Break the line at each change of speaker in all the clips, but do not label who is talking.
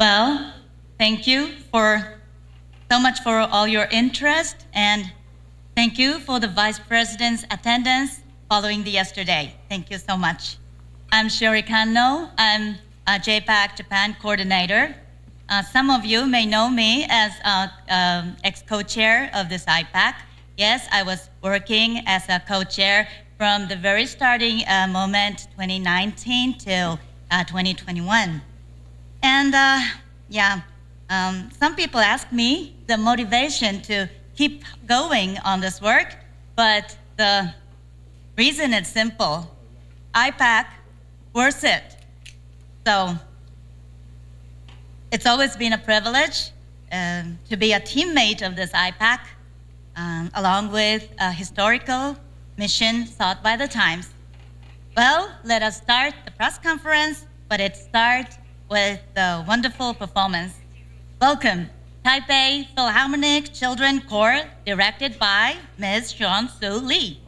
Well, thank you so much for all your interest, and thank you for the Vice President's attendance following the yesterday. Thank you so much. I'm Sherry Kanno. I'm a JPAC Japan coordinator. Some of you may know me as ex-co-chair of this Ipac. Yes, I was working as a co-chair from the very starting moment, 2019 till 2021. And some people ask me the motivation to keep going on this work, but the reason is simple. Ipac worth it. So it's always been a privilege to be a teammate of this Ipac, along with a historical mission sought by the times. Well, let us start the press conference, but it starts with the wonderful performance. Welcome, Taipei Philharmonic Children Choir, directed by Ms. Sean Soo Lee.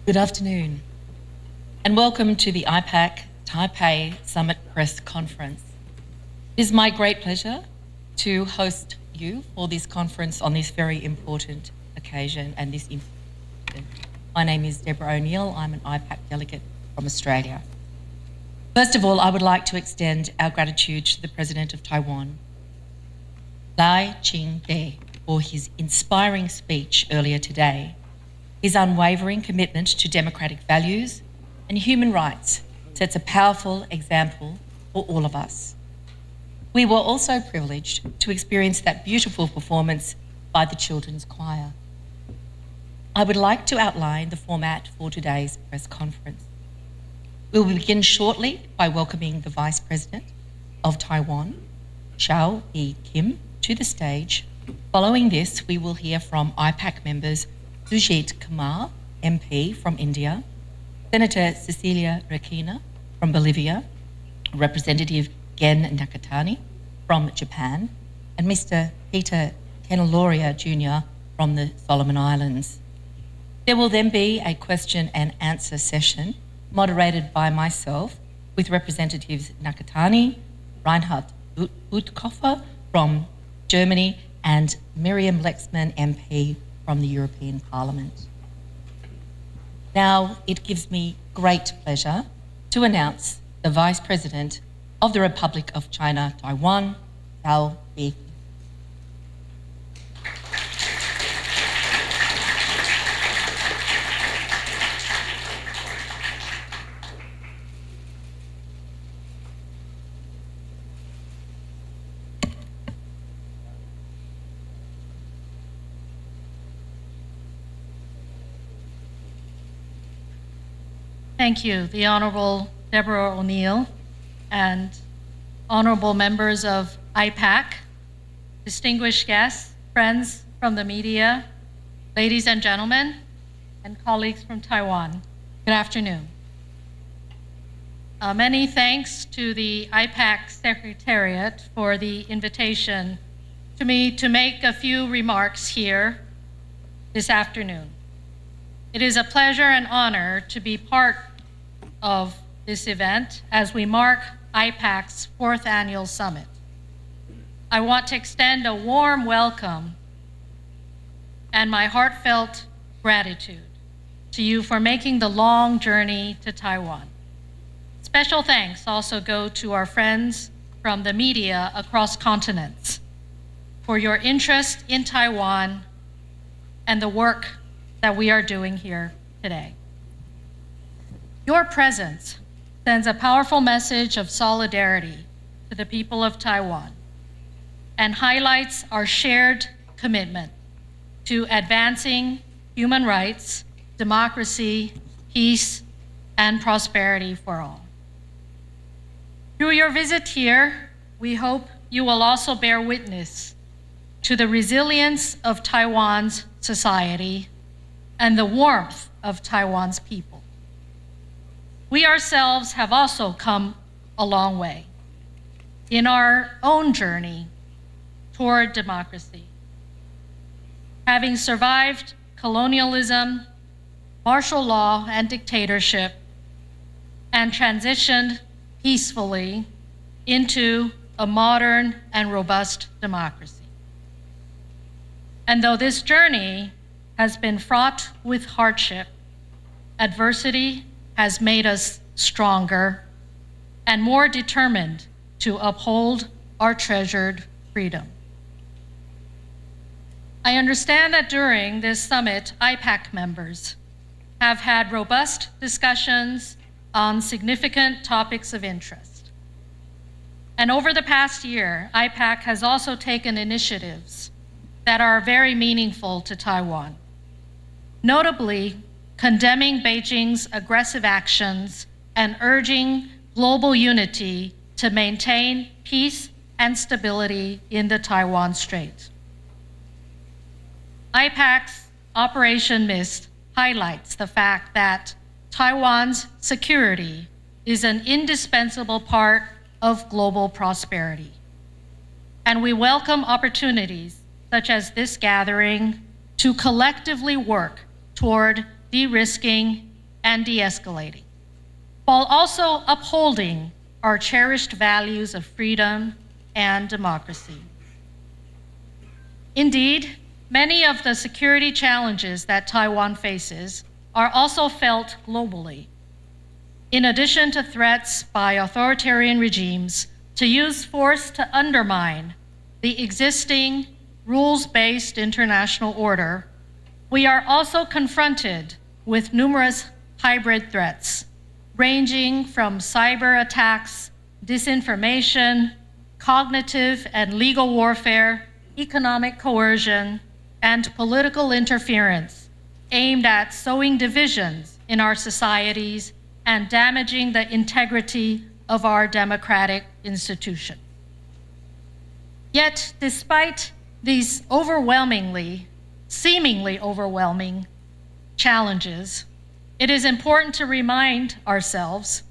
Good afternoon, and welcome to the Ipac Taipei Summit Press Conference. It is my great pleasure to host you for this conference on this very important occasion and this important. My name is Deborah O'Neill. I'm an Ipac delegate from Australia. First of all, I would like to extend our gratitude to the President of Taiwan, Lai Ching-te, for his inspiring speech earlier today. His unwavering commitment to democratic values and human rights sets a powerful example for all of us. We were also privileged to experience that beautiful performance by the children's choir. I would like to outline the format for today's press conference. We will begin shortly by welcoming the Vice President of Taiwan, Xiao E. Kim, to the stage. Following this, we will hear from Ipac members Sujit Kumar, MP from India, Senator Cecilia Requena from Bolivia, Representative Gen Nakatani from Japan, and Mr. Peter Kenaloria Jr. from the Solomon Islands. There will then be a question and answer session moderated by myself with Representatives Nakatani, Reinhard Bütikofer from Germany, and Miriam Lexman, MP from the European Parliament. Now, it gives me great pleasure to announce the Vice President of the Republic of China, Taiwan, Xiao E.
Thank you, the Honorable Deborah O'Neill and honorable members of Ipac, distinguished guests, friends from the media, ladies and gentlemen, and colleagues from Taiwan. Good afternoon. Many thanks to the Ipac Secretariat for the invitation to me to make a few remarks here this afternoon. It is a pleasure and honor to be part of this event as we mark Ipac's 4th annual summit. I want to extend a warm welcome and my heartfelt gratitude to you for making the long journey to Taiwan. Special thanks also go to our friends from the media across continents for your interest in Taiwan and the work that we are doing here today. Your presence sends a powerful message of solidarity to the people of Taiwan and highlights our shared commitment to advancing human rights, democracy, peace, and prosperity for all. Through your visit here, we hope you will also bear witness to the resilience of Taiwan's society and the warmth of Taiwan's people. We ourselves have also come a long way in our own journey toward democracy. Having survived colonialism, martial law, and dictatorship, and transitioned peacefully into a modern and robust democracy. And though this journey has been fraught with hardship, adversity has made us stronger and more determined to uphold our treasured freedom. I understand that during this summit, Ipac members have had robust discussions on significant topics of interest. And over the past year, Ipac has also taken initiatives that are very meaningful to Taiwan, notably condemning Beijing's aggressive actions and urging global unity to maintain peace and stability in the Taiwan Strait. Ipac's Operation Mist highlights the fact that Taiwan's security is an indispensable part of global prosperity. And we welcome opportunities such as this gathering to collectively work toward de-risking and de-escalating, while also upholding our cherished values of freedom and democracy. Indeed, many of the security challenges that Taiwan faces are also felt globally. In addition to threats by authoritarian regimes to use force to undermine the existing rules-based international order, we are also confronted with numerous hybrid threats, ranging from cyber attacks, disinformation, cognitive and legal warfare, economic coercion, and political interference aimed at sowing divisions in our societies and damaging the integrity of our democratic institutions. Yet, despite these seemingly overwhelming challenges, it is important to remind ourselves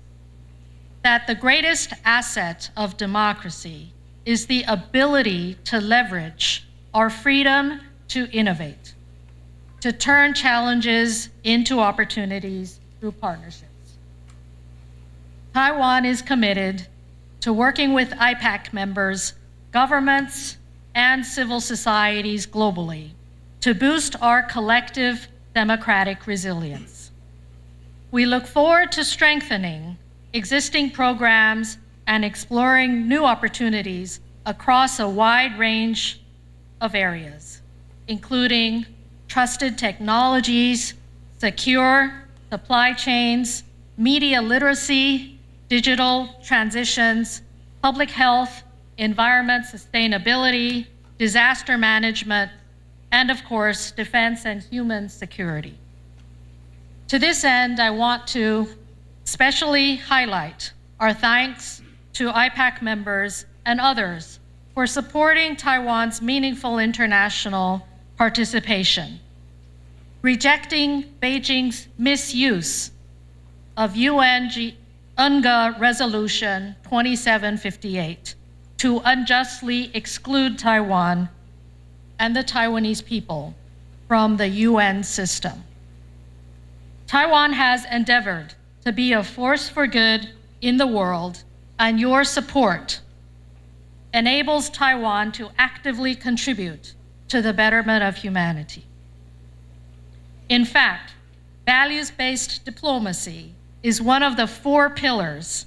that the greatest asset of democracy is the ability to leverage our freedom to innovate, to turn challenges into opportunities through partnerships. Taiwan is committed to working with Ipac members, governments, and civil societies globally to boost our collective democratic resilience. We look forward to strengthening existing programs and exploring new opportunities across a wide range of areas, including trusted technologies, secure supply chains, media literacy, digital transitions, public health, environment sustainability, disaster management, and of course, defense and human security. To this end, I want to especially highlight our thanks to Ipac members and others for supporting Taiwan's meaningful international participation, rejecting Beijing's misuse of UNGA Resolution 2758 to unjustly exclude Taiwan and the Taiwanese people from the UN system. Taiwan has endeavored to be a force for good in the world, and your support enables Taiwan to actively contribute to the betterment of humanity. In fact, values-based diplomacy is one of the 4 pillars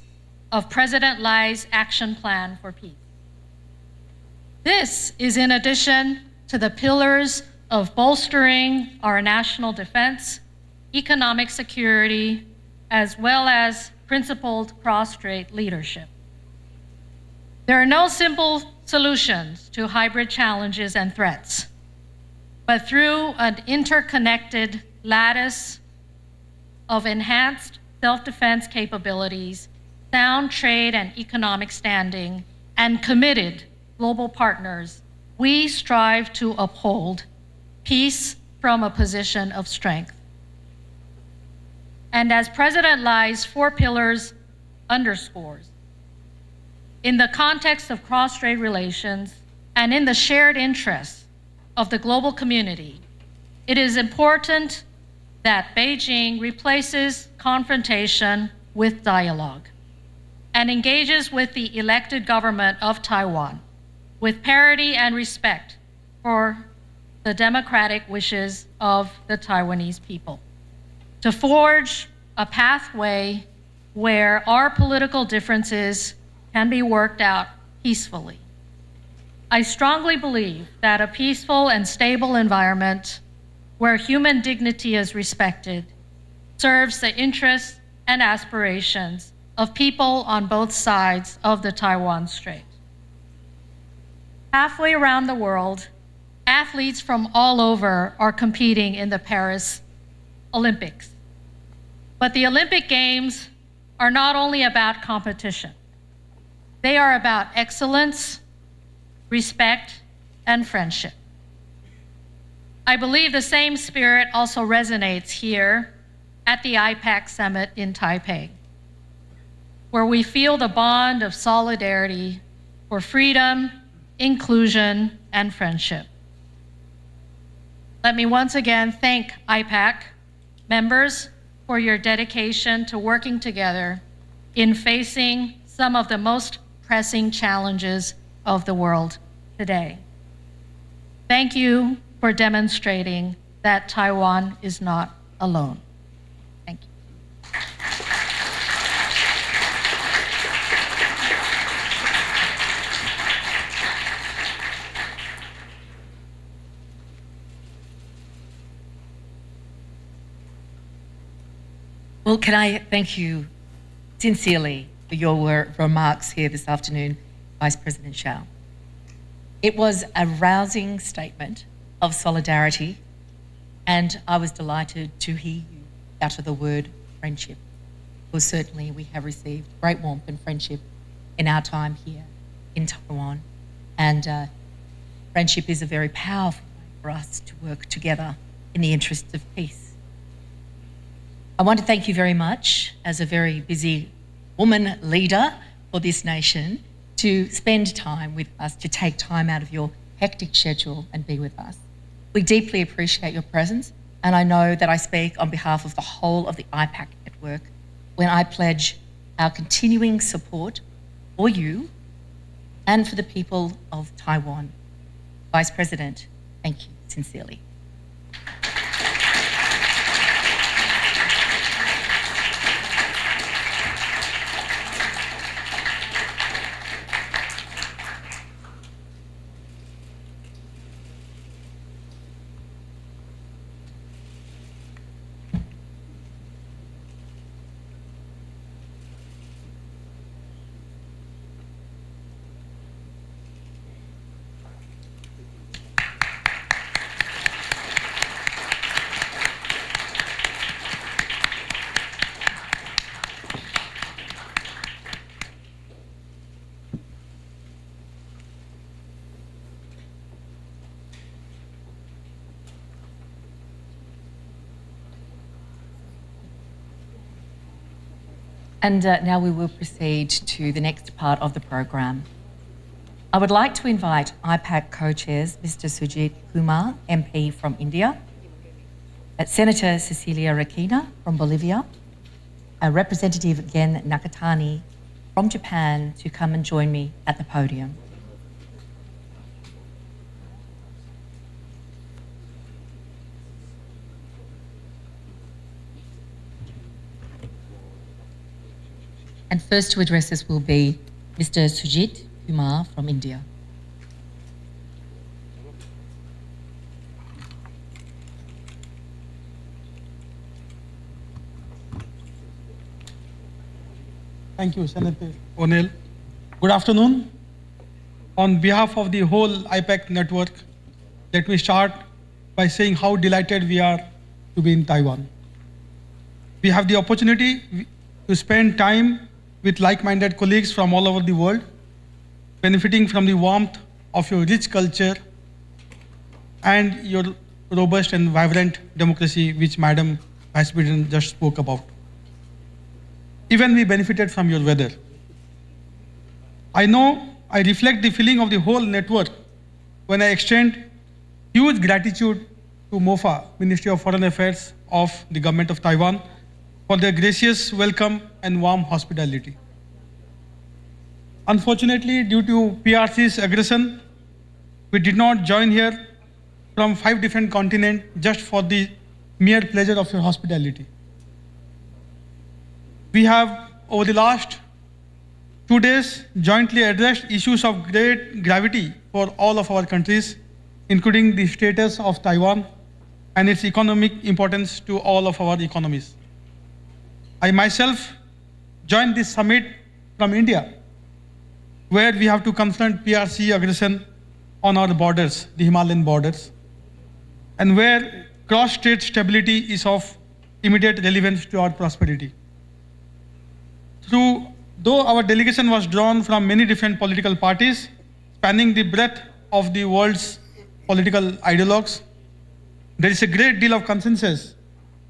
of President Lai's Action Plan for Peace. This is in addition to the pillars of bolstering our national defense, economic security, as well as principled cross-strait leadership. There are no simple solutions to hybrid challenges and threats, but through an interconnected lattice of enhanced self-defense capabilities, sound trade and economic standing, and committed global partners, we strive to uphold peace from a position of strength. And as President Lai's 4 pillars underscores, in the context of cross-strait relations and in the shared interests of the global community, it is important that Beijing replaces confrontation with dialogue and engages with the elected government of Taiwan with parity and respect for the democratic wishes of the Taiwanese people, to forge a pathway where our political differences can be worked out peacefully. I strongly believe that a peaceful and stable environment where human dignity is respected serves the interests and aspirations of people on both sides of the Taiwan Strait. Halfway around the world, athletes from all over are competing in the Paris Olympics. But the Olympic Games are not only about competition. They are about excellence, respect, and friendship. I believe the same spirit also resonates here at the Ipac Summit in Taipei, where we feel the bond of solidarity for freedom, inclusion, and friendship. Let me once again thank Ipac members, for your dedication to working together in facing some of the most pressing challenges of the world today. Thank you for demonstrating that Taiwan is not alone. Thank you.
Well, can I thank you sincerely for your remarks here this afternoon, Vice President Shao. It was a rousing statement of solidarity, and I was delighted to hear you utter the word friendship, because certainly we have received great warmth and friendship in our time here in Taiwan, and friendship is a very powerful way for us to work together in the interests of peace. I want to thank you very much as a very busy woman leader for this nation to spend time with us, to take time out of your hectic schedule and be with us. We deeply appreciate your presence, and I know that I speak on behalf of the whole of the Ipac network when I pledge our continuing support for you and for the people of Taiwan. Vice President, thank you sincerely. And now we will proceed to the next part of the program. I would like to invite Ipac co-chairs Mr. Sujit Kumar, MP from India, Senator Cecilia Rakina from Bolivia, Representative Gen Nakatani from Japan to come and join me at the podium. And first to address us will be Mr. Sujit Kumar from India.
Thank you, Senator O'Neill. Good afternoon. On behalf of the whole Ipac network, let me start by saying how delighted we are to be in Taiwan. We have the opportunity to spend time with like-minded colleagues from all over the world, benefiting from the warmth of your rich culture and your robust and vibrant democracy, which Madam Vice President just spoke about. Even we benefited from your weather. I know I reflect the feeling of the whole network when I extend huge gratitude to MOFA, Ministry of Foreign Affairs of the Government of Taiwan, for their gracious welcome and warm hospitality. Unfortunately, due to PRC's aggression, we did not join here from 5 different continents just for the mere pleasure of your hospitality. We have, over the last 2 days, jointly addressed issues of great gravity for all of our countries, including the status of Taiwan and its economic importance to all of our economies. I myself joined this summit from India, where we have to confront PRC aggression on our borders, the Himalayan borders, and where cross-strait stability is of immediate relevance to our prosperity. Though our delegation was drawn from many different political parties, spanning the breadth of the world's political ideologues, there is a great deal of consensus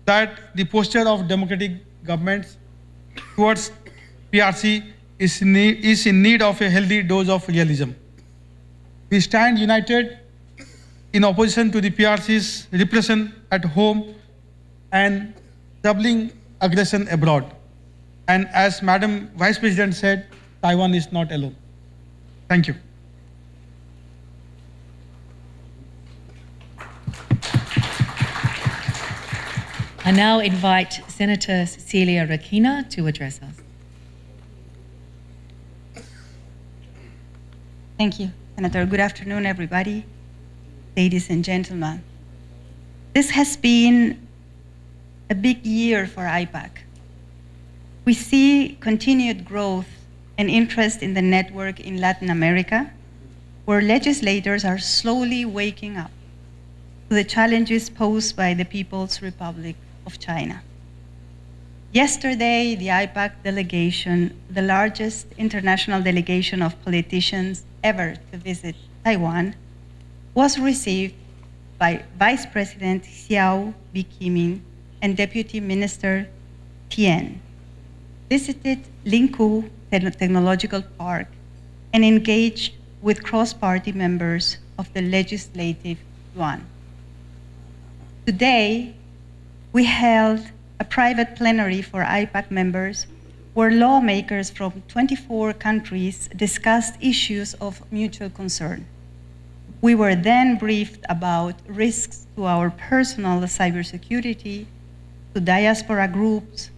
that the posture of democratic governments towards PRC is in need of a healthy dose of realism. We stand united in opposition to the PRC's repression at home and doubling aggression abroad. And as Madam Vice President said, Taiwan is not alone. Thank you.
I now invite Senator Cecilia Rakina to address us.
Thank you, Senator. Good afternoon, everybody, ladies and gentlemen. This has been a big year for Ipac. We see continued growth and interest in the network in Latin America, where legislators are slowly waking up to the challenges posed by the People's Republic of China. Yesterday, the Ipac delegation, the largest international delegation of politicians ever to visit Taiwan, was received by Vice President Xiao Bikimin and Deputy Minister Tian, visited Lingkou Technological Park, and engaged with cross-party members of the Legislative Yuan. Today, we held a private plenary for Ipac members where lawmakers from 24 countries discussed issues of mutual concern. We were then briefed about risks to our personal cybersecurity, to diaspora groups,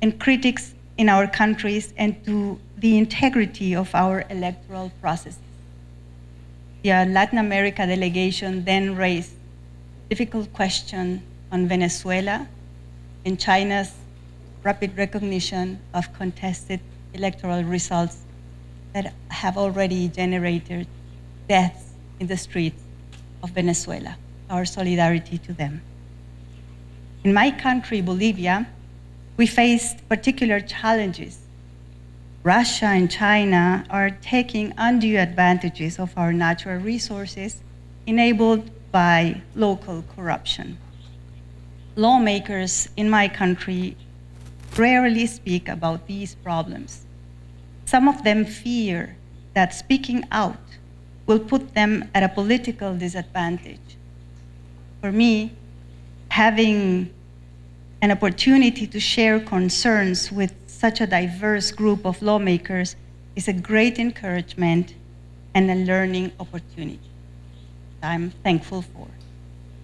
and critics in our countries, and to the integrity of our electoral processes. The Latin America delegation then raised difficult questions on Venezuela and China's rapid recognition of contested electoral results that have already generated deaths in the streets of Venezuela. Our solidarity to them. In my country, Bolivia, we faced particular challenges. Russia and China are taking undue advantages of our natural resources enabled by local corruption. Lawmakers in my country rarely speak about these problems. Some of them fear that speaking out will put them at a political disadvantage. For me, having an opportunity to share concerns with such a diverse group of lawmakers is a great encouragement and a learning opportunity I'm thankful for.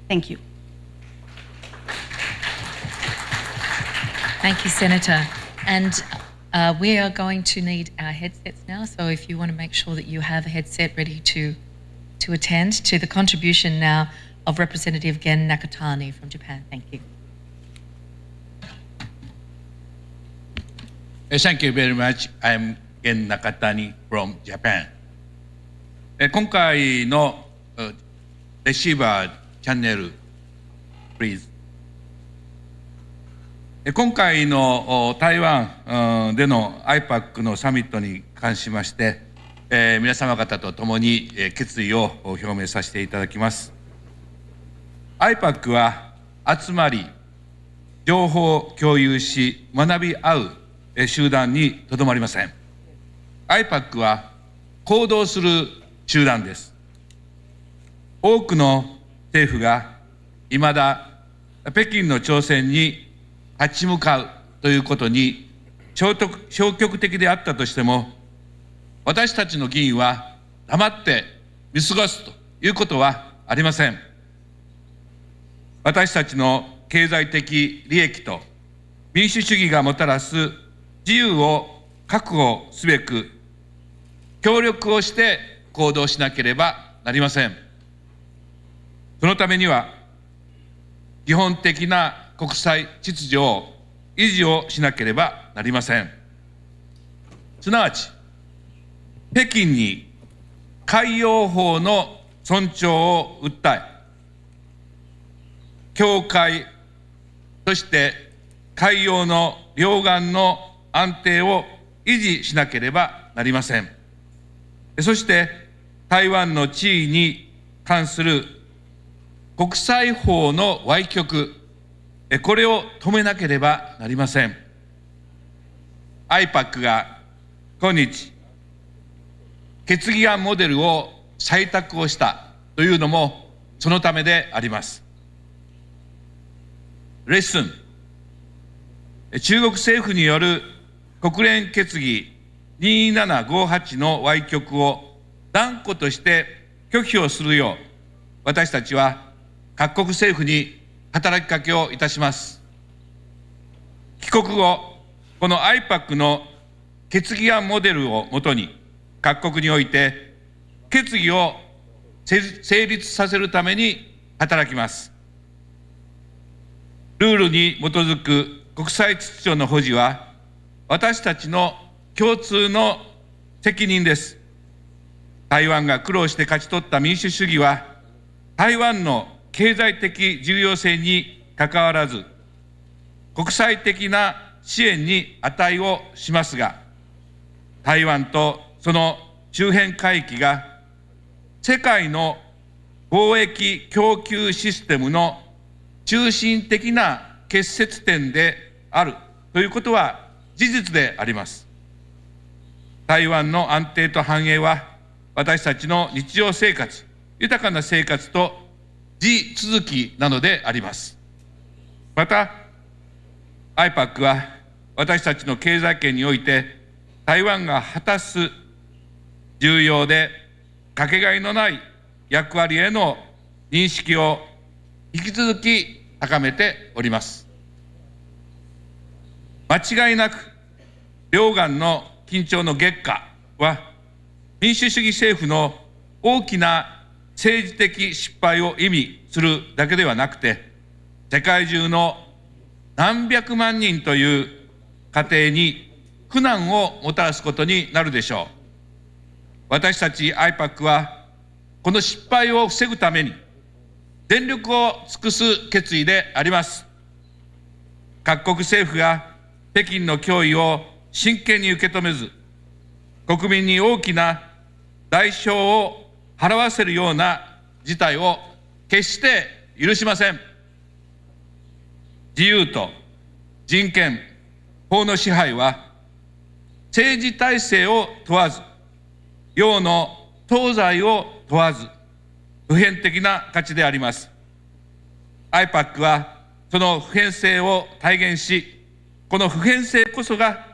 Thank you.
Thank you, Senator. And we are going to need our headsets now, so if you want to make sure that you have a headset ready to attend to the contribution now of Representative Gen Nakatani from Japan. Thank you.
Thank you very much. I'm Gen Nakatani from Japan. 今回のレシーバーチャンネル、please。今回の台湾での Ipac のサミットに関しまして、皆様方と共に決意を表明させていただきます。Ipac は集まり、情報共有し、学び合う集団にとどまりません。Ipac は行動する集団です。多くの政府がいまだ北京の挑戦に立ち向かうということに消極的であったとしても、私たちの議員は黙って見過ごすということはありません。私たちの経済的利益と民主主義がもたらす自由を確保すべく、協力をして行動しなければなりません。そのためには、基本的な国際秩序を維持をしなければなりません。すなわち、北京に海洋法の尊重を訴え、境界、そして海洋の両岸の安定を維持しなければなりません。そして台湾の地位に関する国際法の歪曲、これを止めなければなりません。Ipac が今日、決議案モデルを採択をしたというのもそのためであります。Listen, 中国政府による国連決議2758の歪曲を断固として拒否をするよう、私たちは各国政府に働きかけをいたします。帰国後、この Ipac の決議案モデルをもとに、各国において決議を成立させるために働きます。ルールに基づく国際秩序の保持は、私たちの共通の責任です。台湾が苦労して勝ち取った民主主義は、台湾の経済的重要性にかかわらず、国際的な支援に値をしますが、台湾とその周辺海域が世界の貿易供給システムの中心的な結節点であるということは事実であります。台湾の安定と繁栄は、私たちの日常生活、豊かな生活と地続きなのであります。また、Ipac は私たちの経済圏において、台湾が果たす重要でかけがえのない役割への認識を引き続き高めております。間違いなく、両岸の緊張の激化は、民主主義政府の大きな政治的失敗を意味するだけではなくて、世界中の何百万人という家庭に苦難をもたらすことになるでしょう。私たち Ipac は、この失敗を防ぐために全力を尽くす決意であります。各国政府が北京の脅威を真剣に受け止めず、国民に大きな代償を払わせるような事態を決して許しません。自由と人権、法の支配は、政治体制を問わず、洋の東西を問わず、普遍的な価値であります。Ipac はその普遍性を体現し、この普遍性こそが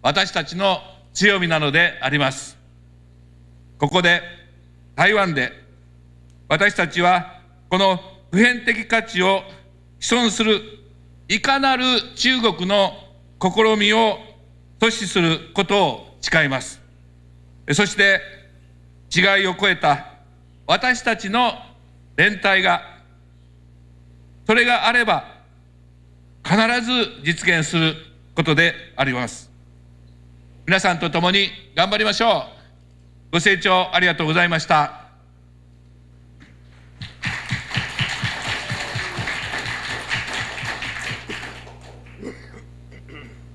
私たちの強みなのであります。ここで、台湾で、私たちはこの普遍的価値を毀損するいかなる中国の試みを阻止することを誓います。そして違いを超えた私たちの連帯が、それがあれば必ず実現することであります。皆さんと共に頑張りましょう。ご清聴ありがとうございました。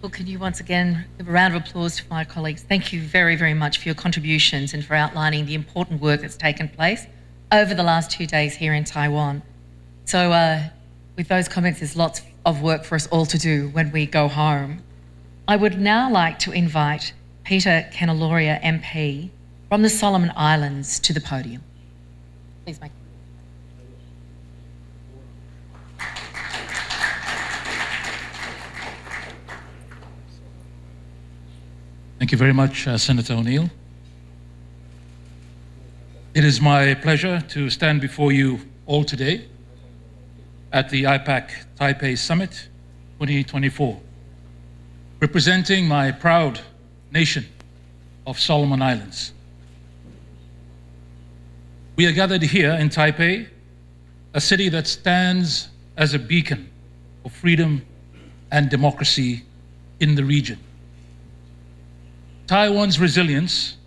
Well, can you once again give a round of applause to my colleagues? Thank you very, very much for your contributions and for outlining the important work that's taken place over the last 2 days here in Taiwan. So with those comments, there's lots of work for us all to do when we go home. I would now like to invite Peter Kenaloria MP from the Solomon Islands to the podium. Please make
Thank you very much, Senator O'Neill. It is my pleasure to stand before you all today at the Ipac Taipei Summit 2024, representing my proud nation of Solomon Islands. We are gathered here in Taipei, a city that stands as a beacon of freedom and democracy in the region. Taiwan's resilience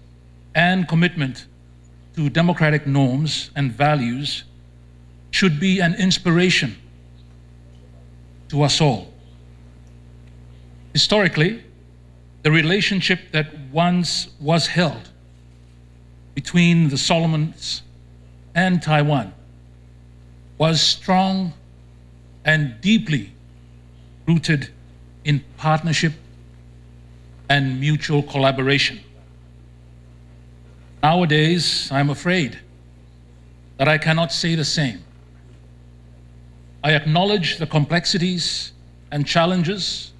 and commitment to democratic norms and values should be an inspiration to us all. Historically, the relationship that once was held between the Solomons and Taiwan was strong and deeply rooted in partnership and mutual collaboration. Nowadays, I'm afraid that I cannot say the same. I acknowledge the complexities and challenges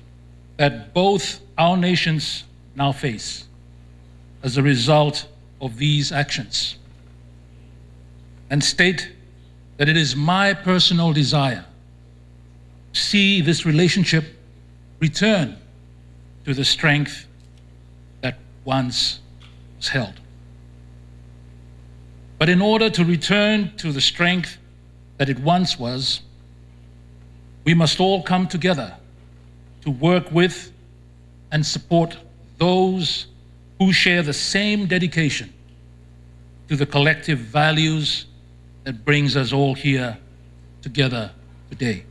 that both our nations now face as a result of these actions, and state that it is my personal desire to see this relationship return to the strength that once was held. But in order to return to the strength that it once was, we must all come together to work with and support those who share the same dedication to the collective values that brings us all here together today.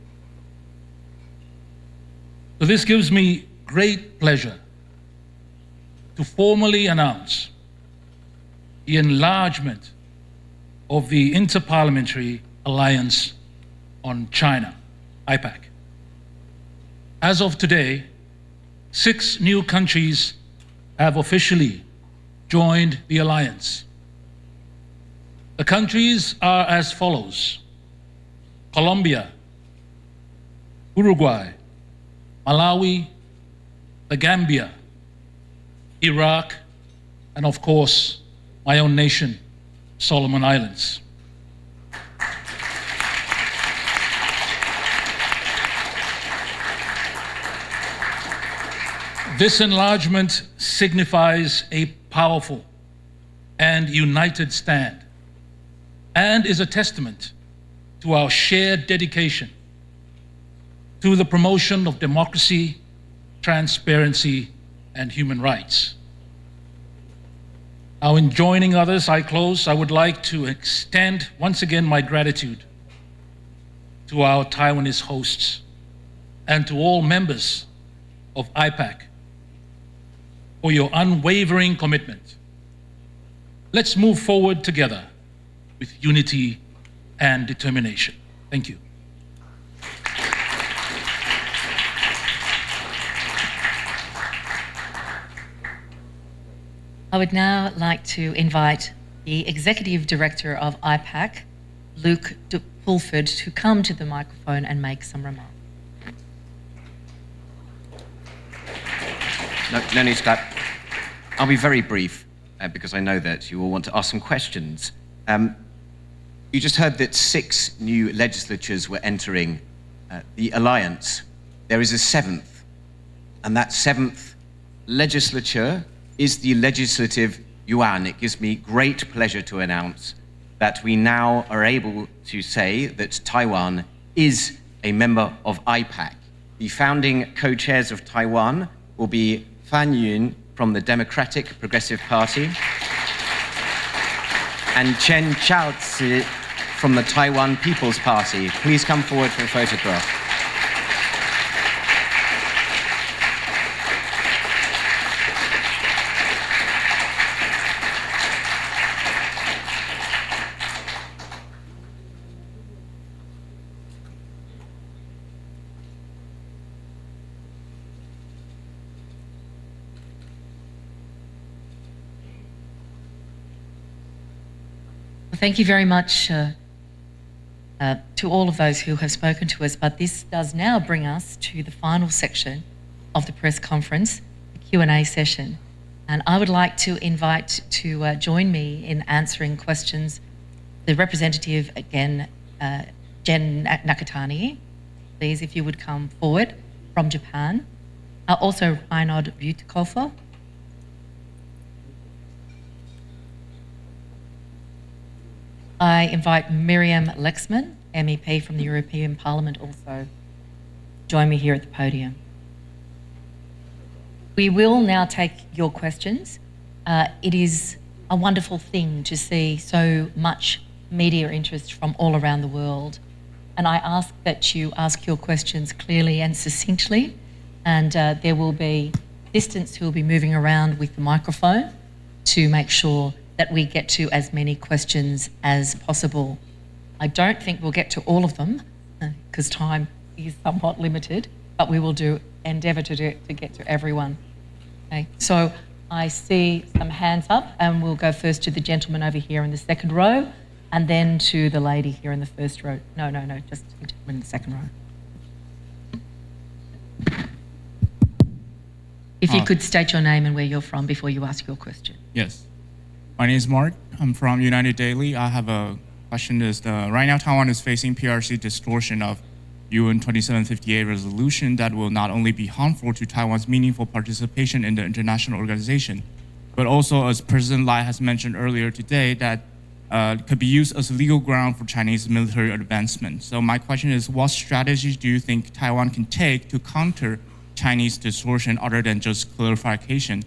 So this gives me great pleasure to formally announce the enlargement of the Interparliamentary Alliance on China, Ipac. As of today, 6 new countries have officially joined the alliance. The countries are as follows: Colombia, Uruguay, Malawi, the Gambia, Iraq, and of course, my own nation, Solomon Islands. This enlargement signifies a powerful and united stand, and is a testament to our shared dedication to the promotion of democracy, transparency, and human rights. Now, in joining others, I would like to extend once again my gratitude to our Taiwanese hosts and to all members of Ipac for your unwavering commitment. Let's move forward together with unity and determination. Thank you.
I would now like to invite the Executive Director of Ipac, Luke Pulford, to come to the microphone and make some remarks.
No need to clap. I'll be very brief because I know that you all want to ask some questions. You just heard that 6 new legislatures were entering the alliance. There is a 7th, and that 7th legislature is the Legislative Yuan. It gives me great pleasure to announce that we now are able to say that Taiwan is a member of Ipac. The founding co-chairs of Taiwan will be Fan Yun from the Democratic Progressive Party and Chen Chaozi from the Taiwan People's Party. Please come forward for a photograph.
Thank you very much to all of those who have spoken to us, but this does now bring us to the final section of the press conference, the Q&A session. And I would like to invite to join me in answering questions the representative again, Jen Nakatani. Please, if you would come forward from Japan. Also, Reinhard Bütikofer. I invite Miriam Lexman, MEP from the European Parliament, also join me here at the podium. We will now take your questions. It is a wonderful thing to see so much media interest from all around the world. And I ask that you ask your questions clearly and succinctly, and there will be assistants who will be moving around with the microphone to make sure that we get to as many questions as possible. I don't think we'll get to all of them because time is somewhat limited, but we will endeavour to get to everyone. Okay, so I see some hands up, and we'll go first to the gentleman over here in the second row, and then to the lady here in the first row. No, just the gentleman in the second row. If you could state your name and where you're from before you ask your question.
Yes. My name is Mark. I'm from United Daily. I have a question. Right now Taiwan is facing PRC distortion of UN 2758 resolution that will not only be harmful to Taiwan's meaningful participation in the international organization, but also, as President Lai has mentioned earlier today, that could be used as a legal ground for Chinese military advancement. So my question is, what strategies do you think Taiwan can take to counter Chinese distortion other than just clarification?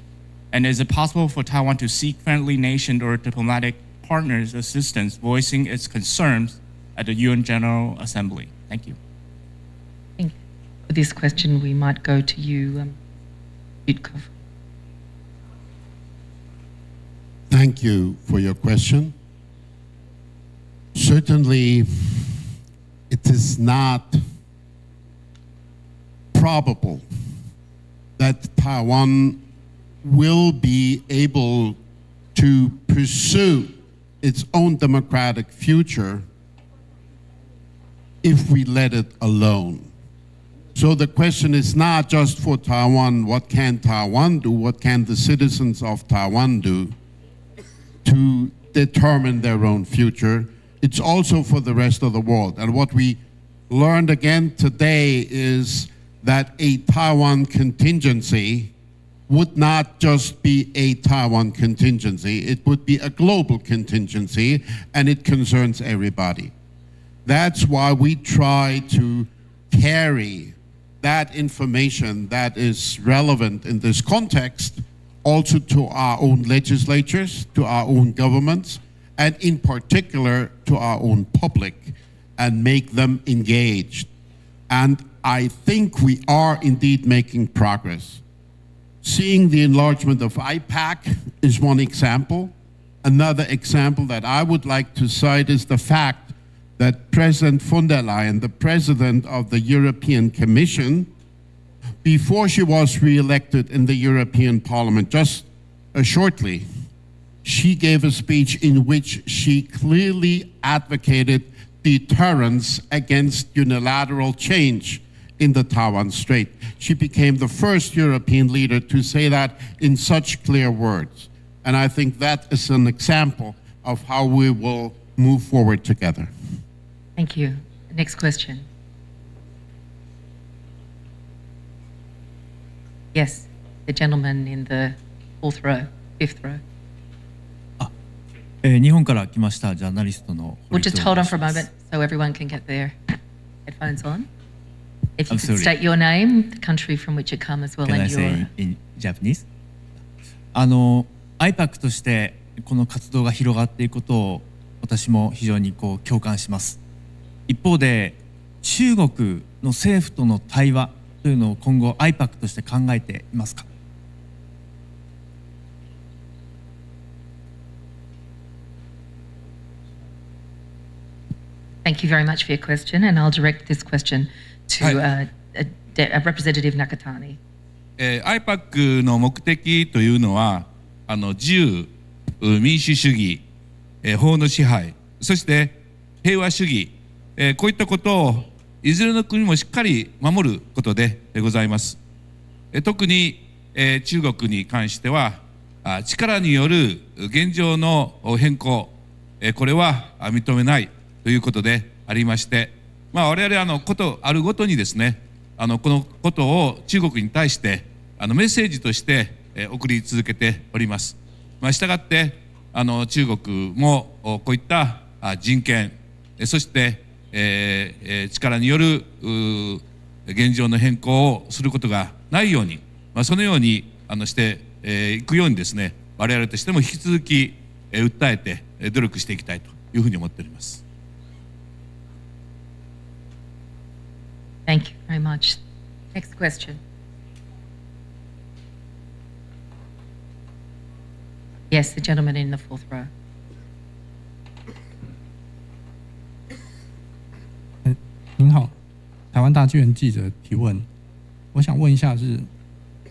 And is it possible for Taiwan to seek friendly nation or diplomatic partners' assistance voicing its concerns at the UN General Assembly? Thank you.
Thank you. For this question, we might go to you, Yutkov.
Thank you for your question. Certainly, it is not probable that Taiwan will be able to pursue its own democratic future if we let it alone. So the question is not just for Taiwan, what can Taiwan do, what can the citizens of Taiwan do to determine their own future. It's also for the rest of the world. And what we learned again today is that a Taiwan contingency would not just be a Taiwan contingency, it would be a global contingency, and it concerns everybody. That's why we try to carry that information that is relevant in this context also to our own legislatures, to our own governments, and in particular to our own public, and make them engaged. And I think we are indeed making progress. Seeing the enlargement of Ipac is one example. Another example that I would like to cite is the fact that President von der Leyen, the President of the European Commission, before she was re-elected in the European Parliament, just shortly, she gave a speech in which she clearly advocated deterrence against unilateral change in the Taiwan Strait. She became the first European leader to say that in such clear words. And I think that is an example of how we will move forward together.
Thank you. Next question. Yes, the gentleman in the fourth row, fifth row.
日本から来ましたジャーナリストの
We'll just hold on for a moment so everyone can get their headphones on. If you could state your name, the country from which you come as well,
Can I
and your...
say in Japanese? Ipac としてこの活動が広がっていくことを私も非常に共感します。一方で中国の政府との対話というのを今後 Ipac として考えていますか？
Thank you very much for your question, and I'll direct this question to Representative Nakatani.
Ipac の目的というのは自由、民主主義、法の支配、そして平和主義、こういったことをいずれの国もしっかり守ることでございます。特に中国に関しては力による現状の変更、これは認めないということでありまして、我々ことあるごとにですね、このことを中国に対してメッセージとして送り続けております。したがって中国もこういった人権、そして力による現状の変更をすることがないように、そのようにしていくようにですね、我々としても引き続き訴えて努力していきたいというふうに思っております。
Thank you very much. Next question. Yes, the gentleman in the fourth row.
您好，台湾大纪元记者提问，我想问一下是，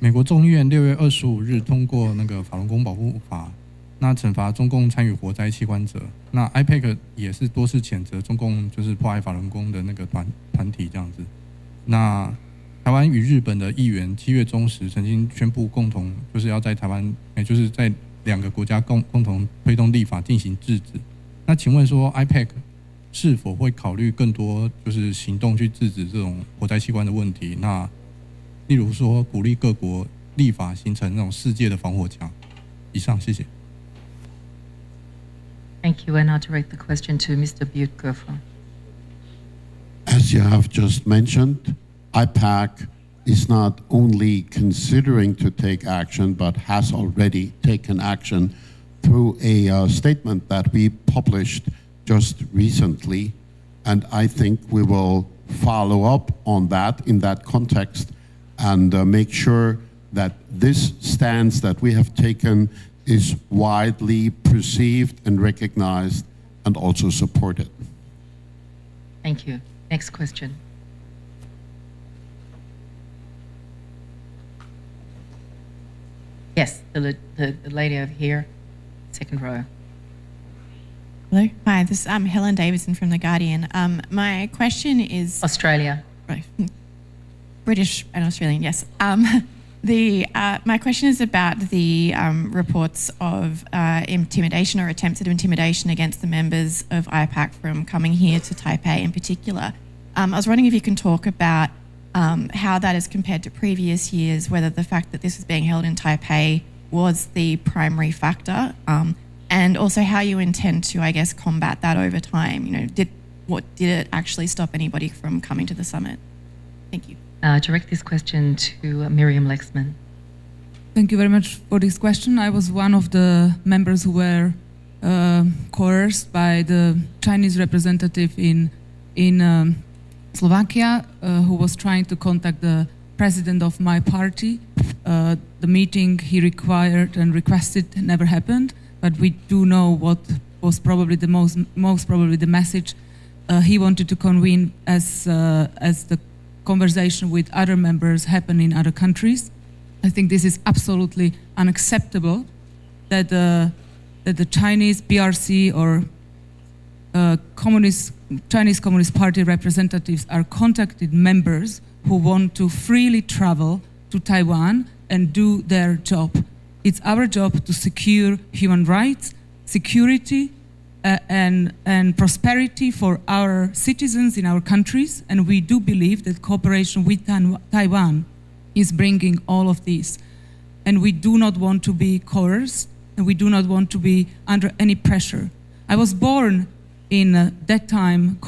美国众议院6月25日通过那个法轮功保护法，那惩罚中共参与火灾器官者，那 Ipac 也是多次谴责中共就是迫害法轮功的那个团体这样子。那台湾与日本的议员7月中时曾经宣布共同就是要在台湾，就是在2个国家共同推动立法进行制止。那请问说 ，IPAC 是否会考虑更多就是行动去制止这种活摘器官的问题？那例如说鼓励各国立法形成那种世界的防火墙。以上，谢谢。
Thank you, and I'll direct the question to Mr. Buetkofer.
As you have just mentioned, IPAC is not only considering to take action, but has already taken action through a statement that we published just recently. And I think we will follow up on that in that context and make sure that this stance that we have taken is widely perceived and recognized and also supported.
Thank you. Next question. Yes, the lady over here, second row.
Hello. Hi, this is Helen Davison from The Guardian. My question is...
Australia.
Right. British and Australian, yes. My question is about the reports of intimidation or attempts at intimidation against the members of IPAC from coming here to Taipei in particular. I was wondering if you can talk about how that is compared to previous years, whether the fact that this is being held in Taipei was the primary factor, and also how you intend to, I guess, combat that over time. You know, did it actually stop anybody from coming to the summit? Thank you.
Direct this question to Miriam Lexman.
Thank you very much for this question. I was one of the members who were coerced by the Chinese representative in Slovakia, who was trying to contact the president of my party. The meeting he required and requested never happened, but we do know what was probably the most probably the message he wanted to convene as the conversation with other members happen in other countries. I think this is absolutely unacceptable that the Chinese PRC or Chinese Communist Party representatives are contacting members who want to freely travel to Taiwan and do their job. It's our job to secure human rights, security, and prosperity for our citizens in our countries, and we do believe that cooperation with Taiwan is bringing all of this. And we do not want to be coerced, and we do not want to be under any pressure. I was born in that time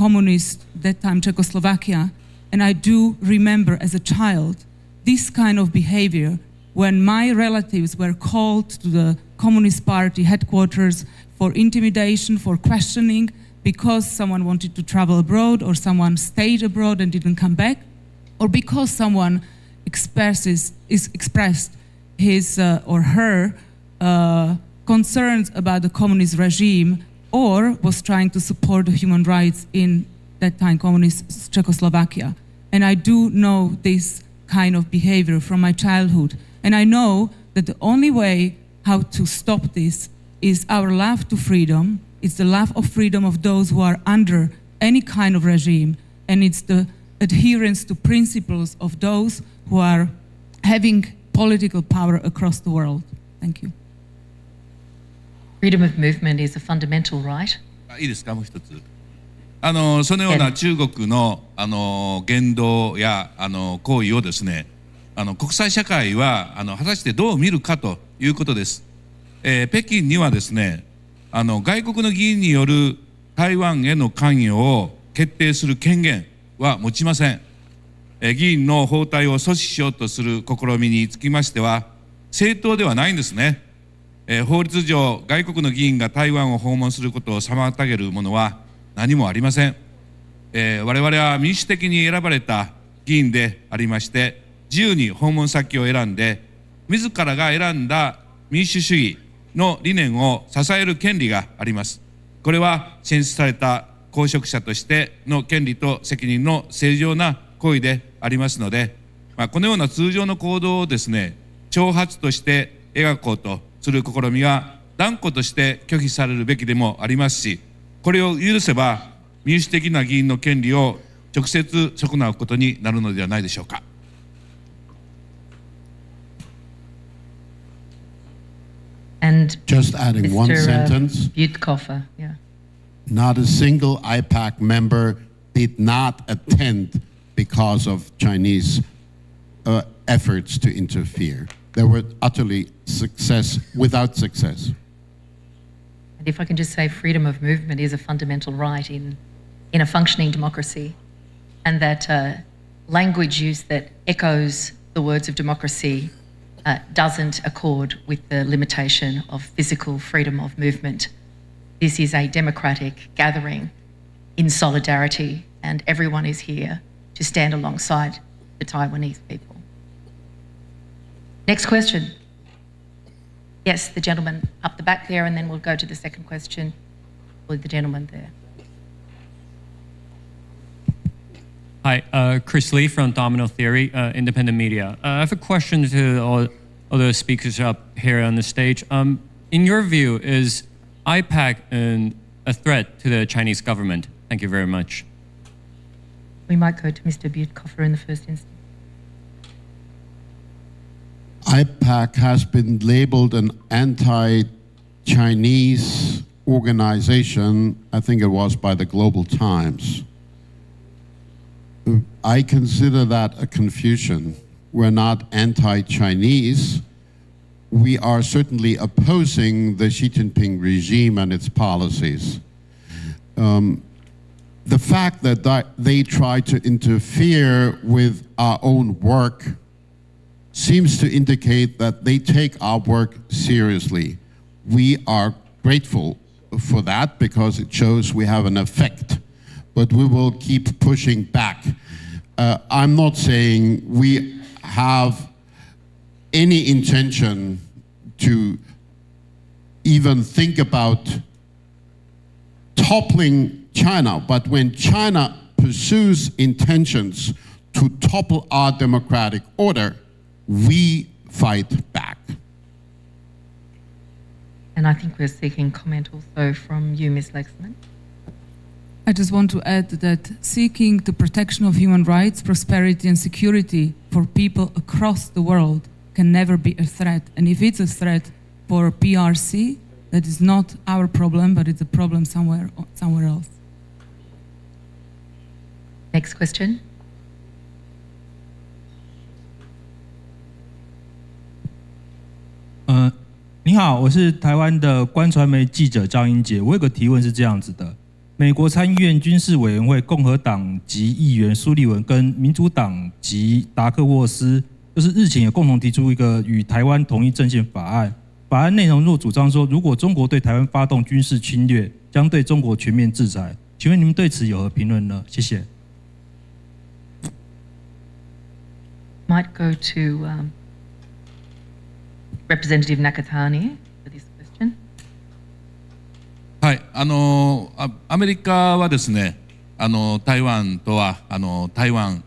Czechoslovakia, and I do remember as a child this kind of behavior when my relatives were called to the Communist Party headquarters for intimidation, for questioning, because someone wanted to travel abroad or someone stayed abroad and didn't come back, or because someone expressed his or her concerns about the communist regime or was trying to support the human rights in that time communist Czechoslovakia. And I do know this kind of behavior from my childhood. And I know that the only way how to stop this is our love to freedom. It's the love of freedom of those who are under any kind of regime. And it's the adherence to principles of those who are having political power across the world. Thank you.
Freedom of movement is a fundamental right.
いいですか、もう一つ。そのような中国の言動や行為をですね、国際社会は果たしてどう見るかということです。北京にはですね、外国の議員による台湾への関与を決定する権限は持ちません。議員の訪台を阻止しようとする試みにつきましては正当ではないんですね。法律上、外国の議員が台湾を訪問することを妨げるものは何もありません。我々は民主的に選ばれた議員でありまして、自由に訪問先を選んで、自らが選んだ民主主義の理念を支える権利があります。これは選出された公職者としての権利と責任の正常な行為でありますので、このような通常の行動をですね、挑発として描こうとする試みが断固として拒否されるべきでもありますし、これを許せば民主的な議員の権利を直接損なうことになるのではないでしょうか。
And
Just adding one sentence.
Butekoffer, yeah.
Not a single IPAC member did not attend because of Chinese efforts to interfere. They were utterly without success.
And if I can just say, freedom of movement is a fundamental right in a functioning democracy, and that language use that echoes the words of democracy doesn't accord with the limitation of physical freedom of movement. This is a democratic gathering in solidarity, and everyone is here to stand alongside the Taiwanese people. Next question. Yes, the gentleman up the back there, and then we'll go to the second question with the gentleman there.
Hi, Chris Lee from Domino Theory, independent media. I have a question to all other speakers up here on the stage. In your view, is IPAC a threat to the Chinese government? Thank you very much.
We might go to Mr. Butekoffer in the first instance.
IPAC has been labeled an anti-Chinese organization, I think it was by the Global Times. I consider that a confusion. We're not anti-Chinese. We are certainly opposing the Xi Jinping regime and its policies. The fact that they try to interfere with our own work seems to indicate that they take our work seriously. We are grateful for that because it shows we have an effect, but we will keep pushing back. I'm not saying we have any intention to even think about toppling China, but when China pursues intentions to topple our democratic order, we fight back.
And I think we're seeking comment also from you, Ms. Lexman.
I just want to add that seeking the protection of human rights, prosperity and security for people across the world can never be a threat. And if it's a threat for PRC, that is not our problem, but it's a problem somewhere else.
Next question.
你好，我是台湾的官传媒记者张英杰。我有个提问是这样子的：美国参议院军事委员会共和党籍议员苏利文跟民主党籍达克沃斯，就是日前也共同提出一个与台湾统一阵线法案。法案内容若主张说，如果中国对台湾发动军事侵略，将对中国全面制裁。请问你们对此有何评论呢？谢谢。
Might go to Representative Nakatani for this question.
はい、アメリカはですね、台湾とは台湾、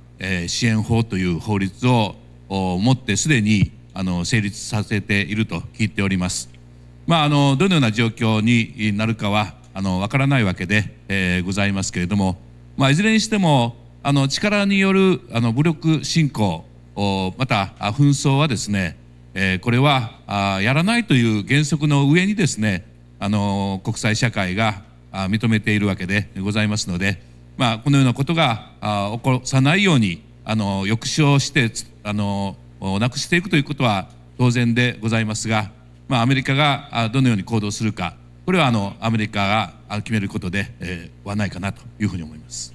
支援法という法律をもってすでに成立させていると聞いております。まあどのような状況になるかはわからないわけで、ございますけれども、まあいずれにしても力による武力侵攻また紛争はですね、これはやらないという原則の上にですね、国際社会が認めているわけでございますので、まあこのようなことが起こさないように抑止をしてなくしていくということは当然でございますが、まあアメリカがどのように行動するか、これはアメリカが決めることではないかなというふうに思います。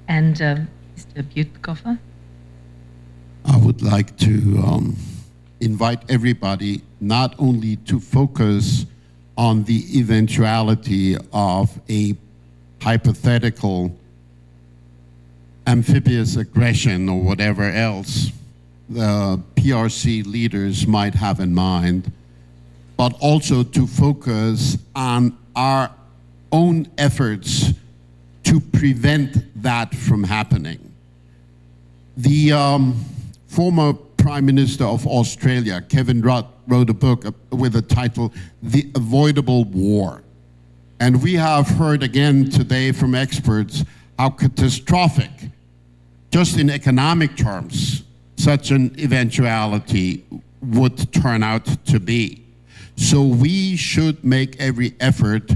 And Mr. Butekoffer.
I would like to invite everybody not only to focus on the eventuality of a hypothetical amphibious aggression or whatever else the PRC leaders might have in mind, but also to focus on our own efforts to prevent that from happening. The former Prime Minister of Australia, Kevin Rudd, wrote a book with the title, The Avoidable War. And we have heard again today from experts how catastrophic, just in economic terms, such an eventuality would turn out to be. So we should make every effort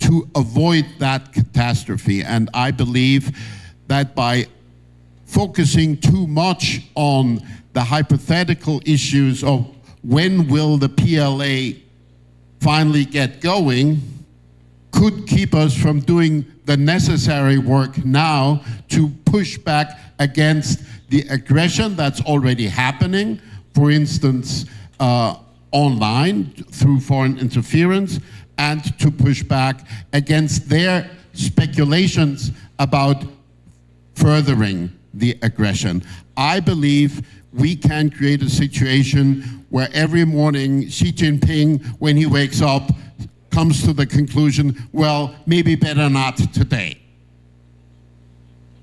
to avoid that catastrophe. And I believe that by focusing too much on the hypothetical issues of when will the PLA finally get going could keep us from doing the necessary work now to push back against the aggression that's already happening, for instance, online through foreign interference, and to push back against their speculations about furthering the aggression. I believe we can create a situation where every morning Xi Jinping, when he wakes up, comes to the conclusion, well, maybe better not today.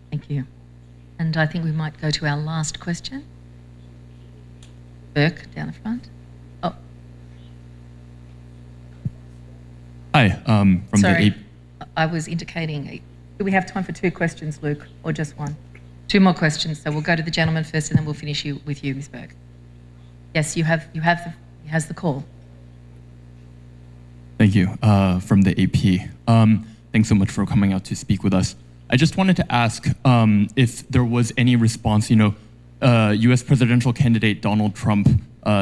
Thank you. And I think we might go to our last question. Burke, down the front. Oh,
Hi, from
sorry. I was indicating, do we have time for 2 questions, Luke, or just 1? 2 more questions, so we'll go to the gentleman first and then we'll finish with you, Ms. Burke. Yes, he has the call.
Thank you, from the AP. Thanks so much for coming out to speak with us. I just wanted to ask if there was any response. US presidential candidate Donald Trump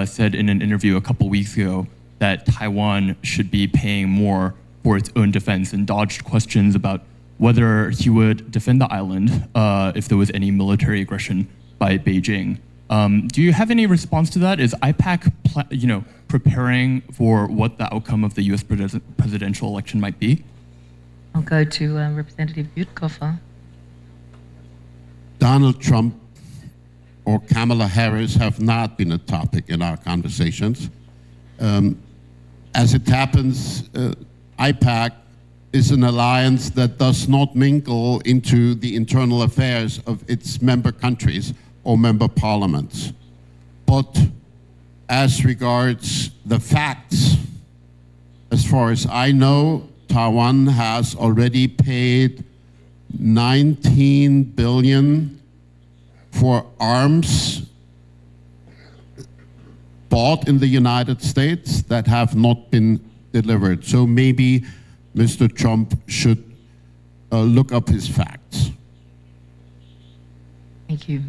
said in an interview a couple weeks ago that Taiwan should be paying more for its own defense and dodged questions about whether he would defend the island if there was any military aggression by Beijing. Do you have any response to that? Is IPAC preparing for what the outcome of the US presidential election might be?
I'll go to Representative Butkoffer.
Donald Trump or Kamala Harris have not been a topic in our conversations. As it happens, IPAC is an alliance that does not mingle into the internal affairs of its member countries or member parliaments. But as regards the facts, as far as I know, Taiwan has already paid 19 billion for arms bought in the United States that have not been delivered. So maybe Mr. Trump should look up his facts.
Thank you.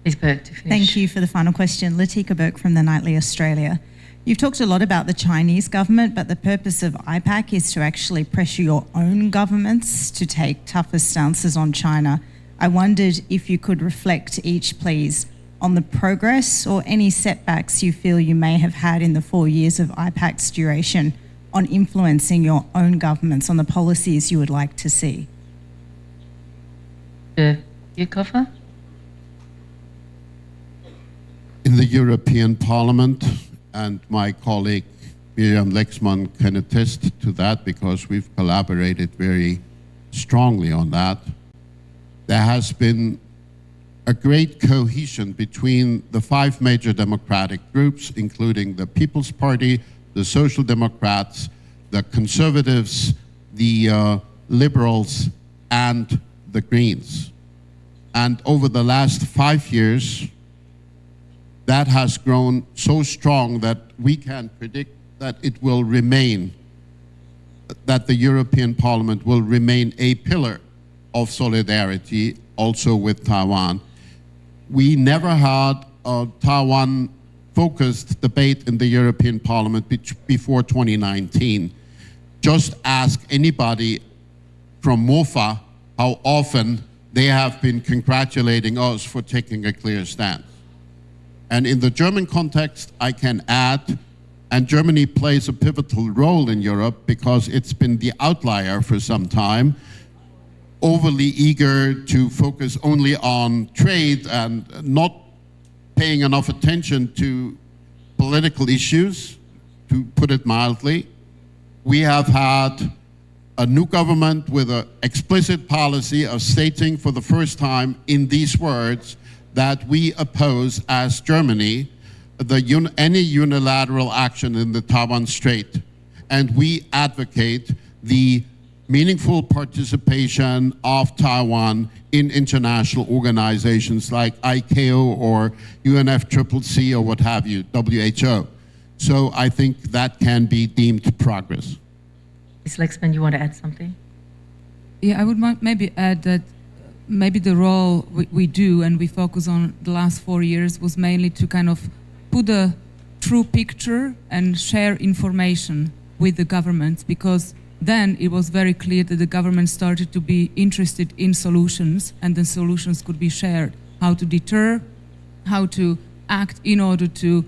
Ms. Burke, to finish.
Thank you for the final question. Latika Burke from the Nightly Australia. You've talked a lot about the Chinese government, but the purpose of IPAC is to actually pressure your own governments to take tougher stances on China. I wondered if you could reflect each, please, on the progress or any setbacks you feel you may have had in the 4 years of IPAC's duration on influencing your own governments on the policies you would like to see.
Butkoffer?
In the European Parliament, and my colleague Miriam Lexman can attest to that because we've collaborated very strongly on that, there has been a great cohesion between the 5 major democratic groups, including the People's Party, the Social Democrats, the Conservatives, the Liberals, and the Greens. And over the last 5 years, that has grown so strong that we can predict that it will remain, that the European Parliament will remain a pillar of solidarity also with Taiwan. We never had a Taiwan-focused debate in the European Parliament before 2019. Just ask anybody from MOFA how often they have been congratulating us for taking a clear stance. And in the German context, I can add, and Germany plays a pivotal role in Europe because it's been the outlier for some time, overly eager to focus only on trade and not paying enough attention to political issues, to put it mildly. We have had a new government with an explicit policy of stating for the first time in these words that we oppose, as Germany, any unilateral action in the Taiwan Strait. And we advocate the meaningful participation of Taiwan in international organizations like ICAO or UNFCCC or what have you, WHO. So I think that can be deemed progress.
Ms. Lexman, you want to add something?
Yeah, I would maybe add that maybe the role we do and we focus on the last 4 years was mainly to kind of put a true picture and share information with the governments, because then it was very clear that the government started to be interested in solutions, and the solutions could be shared. How to deter, how to act in order to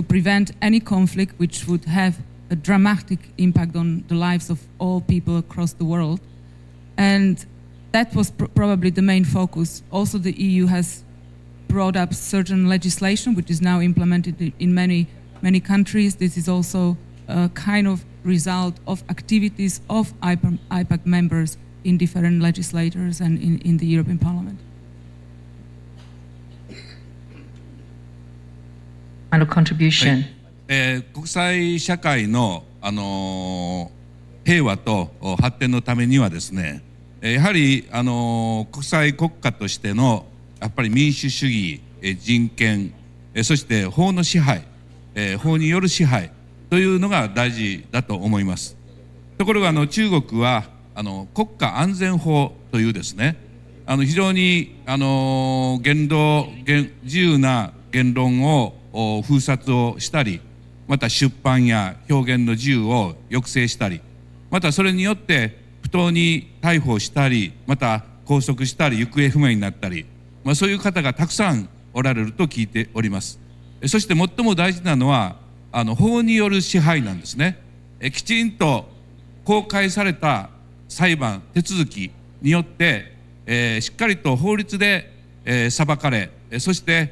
prevent any conflict which would have a dramatic impact on the lives of all people across the world. And that was probably the main focus. Also, the EU has brought up certain legislation which is now implemented in many countries. This is also a kind of result of activities of IPAC members in different legislators and in the European Parliament.
Final contribution.
国際社会の、平和と発展のためにはですね、やはり国際国家としてのやっぱり民主主義、人権、そして法の支配、法による支配というのが大事だと思います。ところが中国は国家安全法というですね、非常に自由な言論を封殺をしたり、また出版や表現の自由を抑制したり、またそれによって不当に逮捕したり、また拘束したり行方不明になったり、そういう方がたくさんおられると聞いております。そして最も大事なのは法による支配なんですね。きちんと公開された裁判手続きによって、しっかりと法律で、裁かれ、そして、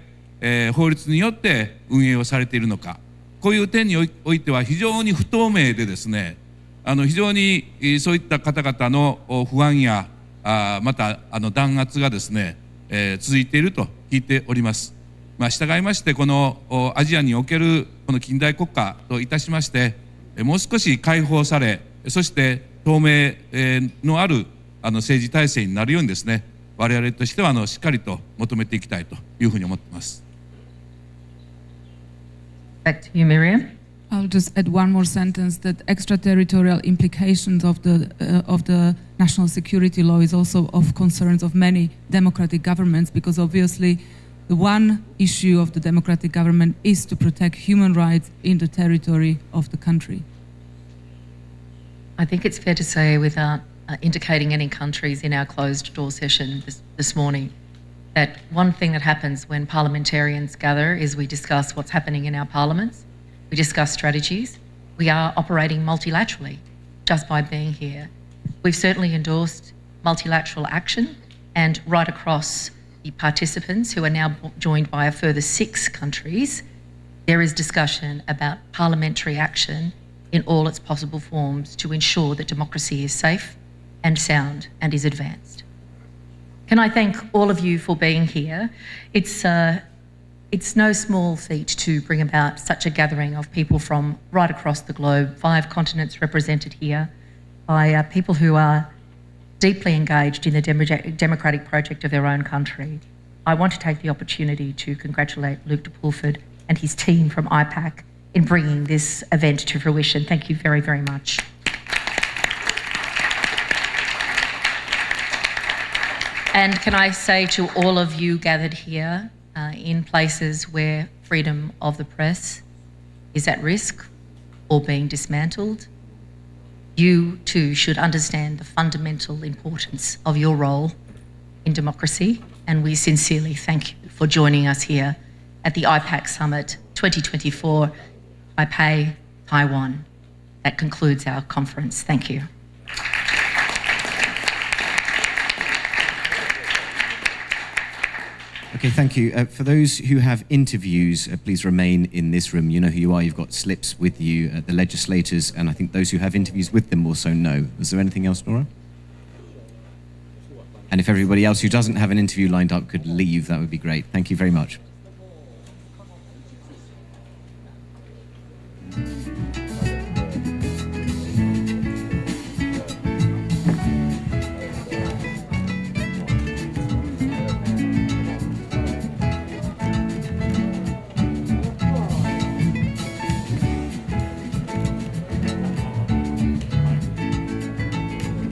法律によって運営をされているのか、こういう点においては非常に不透明でですね、非常にそういった方々の不安やまた弾圧がですね、続いていると聞いております。従いましてこのアジアにおけるこの近代国家といたしましてもう少し解放され、そして透明のある政治体制になるようにですね、我々としてはしっかりと求めていきたいというふうに思っています。
Back to you, Miriam.
I'll just add one more sentence that extraterritorial implications of the national security law is also of concerns of many democratic governments, because obviously the one issue of the democratic government is to protect human rights in the territory of the country.
I think it's fair to say, without indicating any countries in our closed door session this morning, that one thing that happens when parliamentarians gather is we discuss what's happening in our parliaments, we discuss strategies. We are operating multilaterally just by being here. We've certainly endorsed multilateral action, and right across the participants, who are now joined by a further 6 countries, there is discussion about parliamentary action in all its possible forms to ensure that democracy is safe and sound and is advanced. Can I thank all of you for being here? It's no small feat to bring about such a gathering of people from right across the globe, 5 continents represented here, by people who are deeply engaged in the democratic project of their own country. I want to take the opportunity to congratulate Luke de Pulford and his team from IPAC in bringing this event to fruition. Thank you very, very much. And can I say to all of you gathered here in places where freedom of the press is at risk or being dismantled, you too should understand the fundamental importance of your role in democracy, and we sincerely thank you for joining us here at the IPAC Summit 2024, Taipei, Taiwan. That concludes our conference. Thank you.
Okay, thank you. For those who have interviews, please remain in this room. You know who you are. You've got slips with you, the legislators, and I think those who have interviews with them also know. Is there anything else, Nora? And if everybody else who doesn't have an interview lined up could leave, that would be great. Thank you very much.